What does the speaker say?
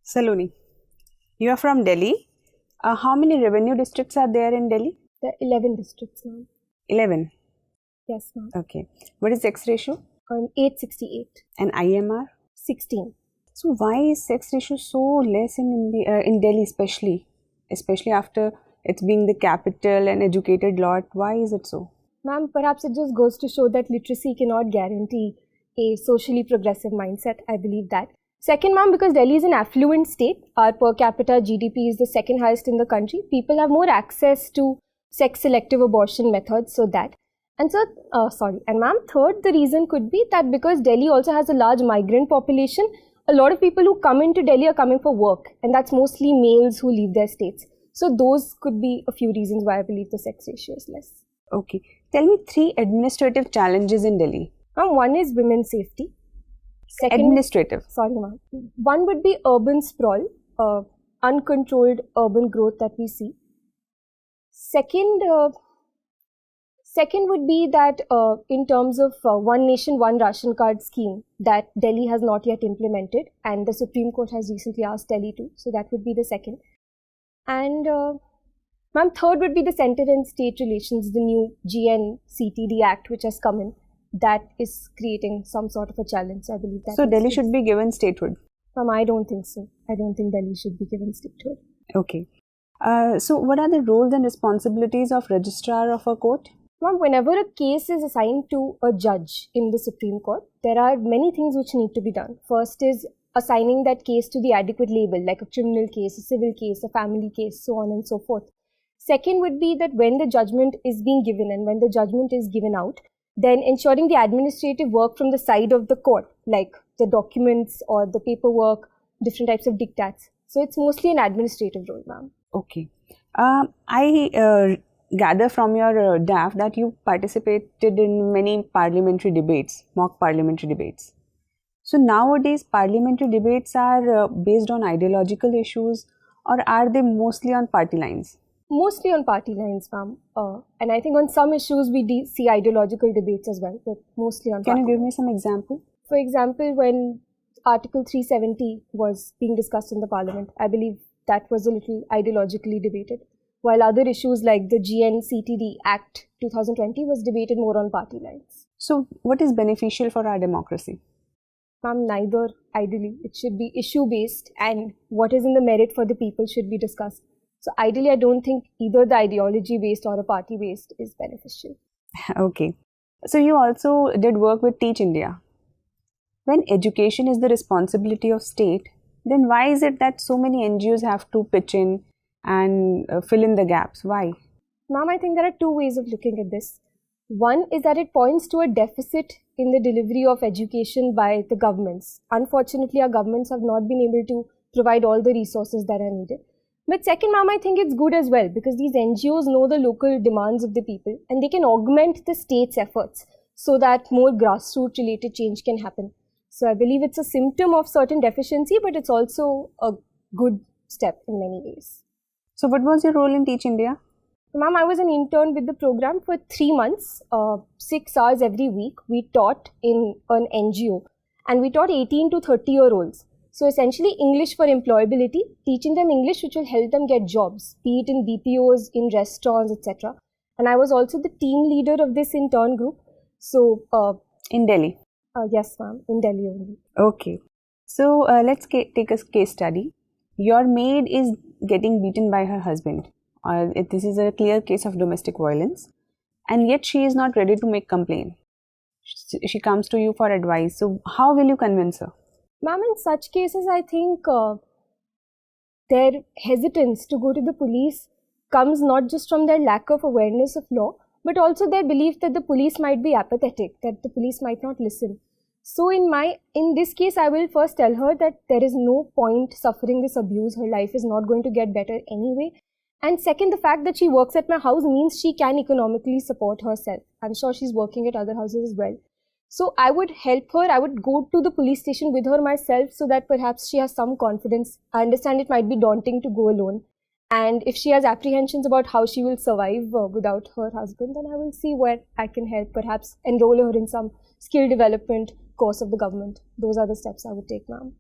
Saloni, you are from Delhi. How many revenue districts are there in Delhi? There are 11 districts now. 11. Yes, ma'am. Okay. What is sex ratio? 868. And IMR? 16. So why is sex ratio so less in Delhi, especially after it's being the capital and educated lot? Why is it so? Ma'am, perhaps it just goes to show that literacy cannot guarantee a socially progressive mindset. I believe that. Second, ma'am, because Delhi is an affluent state, our per capita GDP is the second highest in the country. People have more access to sex-selective abortion methods, so that. And so, and ma'am, third, the reason could be that because Delhi also has a large migrant population, a lot of people who come into Delhi are coming for work, and that's mostly males who leave their states. So those could be a few reasons why I believe the sex ratio is less. Okay. Tell me 3 administrative challenges in Delhi. Ma'am, one is women's safety. Second, administrative. Sorry, ma'am. One would be urban sprawl, uncontrolled urban growth that we see. Second would be that in terms of one nation, one ration card scheme that Delhi has not yet implemented, and the Supreme Court has recently asked Delhi to. So that would be the second. And ma'am, third would be the center and state relations, the new GNCTD Act which has come in. That is creating some sort of a challenge, I believe. So Delhi should be given statehood? I don't think so. I don't think Delhi should be given statehood. Okay. So what are the roles and responsibilities of registrar of a court? Ma'am, whenever a case is assigned to a judge in the Supreme Court, there are many things which need to be done. First is assigning that case to the adequate label, like a criminal case, a civil case, a family case, so on and so forth. Second would be that when the judgment is being given and when the judgment is given out, then ensuring the administrative work from the side of the court, like the documents or the paperwork, different types of diktats. So it's mostly an administrative role, ma'am. Okay. I gather from your DAF that you participated in many parliamentary debates, mock parliamentary debates. So nowadays parliamentary debates are based on ideological issues, or are they mostly on party lines? Mostly on party lines, ma'am. And I think on some issues we see ideological debates as well, but mostly on party lines. Can you give me some example? For example, when Article 370 was being discussed in the Parliament, I believe that was a little ideologically debated, while other issues like the GNCTD Act 2020 was debated more on party lines. So what is beneficial for our democracy? Ma'am, neither ideally. It should be issue-based, and what is in the merit for the people should be discussed. So ideally, I don't think either the ideology-based or a party-based is beneficial. Okay. So you also did work with Teach India. When education is the responsibility of state, then why is it that so many NGOs have to pitch in and fill in the gaps? Why? Ma'am, I think there are 2 ways of looking at this. One is that it points to a deficit in the delivery of education by the governments. Unfortunately, our governments have not been able to provide all the resources that are needed. But second, ma'am, I think it's good as well because these NGOs know the local demands of the people and they can augment the state's efforts so that more grassroots related change can happen. So I believe it's a symptom of certain deficiency, but it's also a good step in many ways. So what was your role in Teach India? Ma'am, I was an intern with the program for 3 months, 6 hours every week. We taught in an NGO and we taught 18 to 30-year-olds. So essentially English for employability, teaching them English which will help them get jobs, be it in BPOs, in restaurants, etc. And I was also the team leader of this intern group. So in Delhi? Yes, ma'am, in Delhi only. Okay. So let's take a case study. Your maid is getting beaten by her husband. This is a clear case of domestic violence, and yet she is not ready to make complaint. She comes to you for advice. So how will you convince her? Ma'am, in such cases, I think their hesitance to go to the police comes not just from their lack of awareness of law, but also their belief that the police might be apathetic, that the police might not listen. So in this case, I will first tell her that there is no point suffering this abuse. Her life is not going to get better anyway. And second, the fact that she works at my house means she can economically support herself. I'm sure she's working at other houses as well. So I would help her. I would go to the police station with her myself so that perhaps she has some confidence. I understand it might be daunting to go alone. And if she has apprehensions about how she will survive without her husband, then I will see where I can help, perhaps enroll her in some skill development course of the government. Those are the steps I would take, ma'am.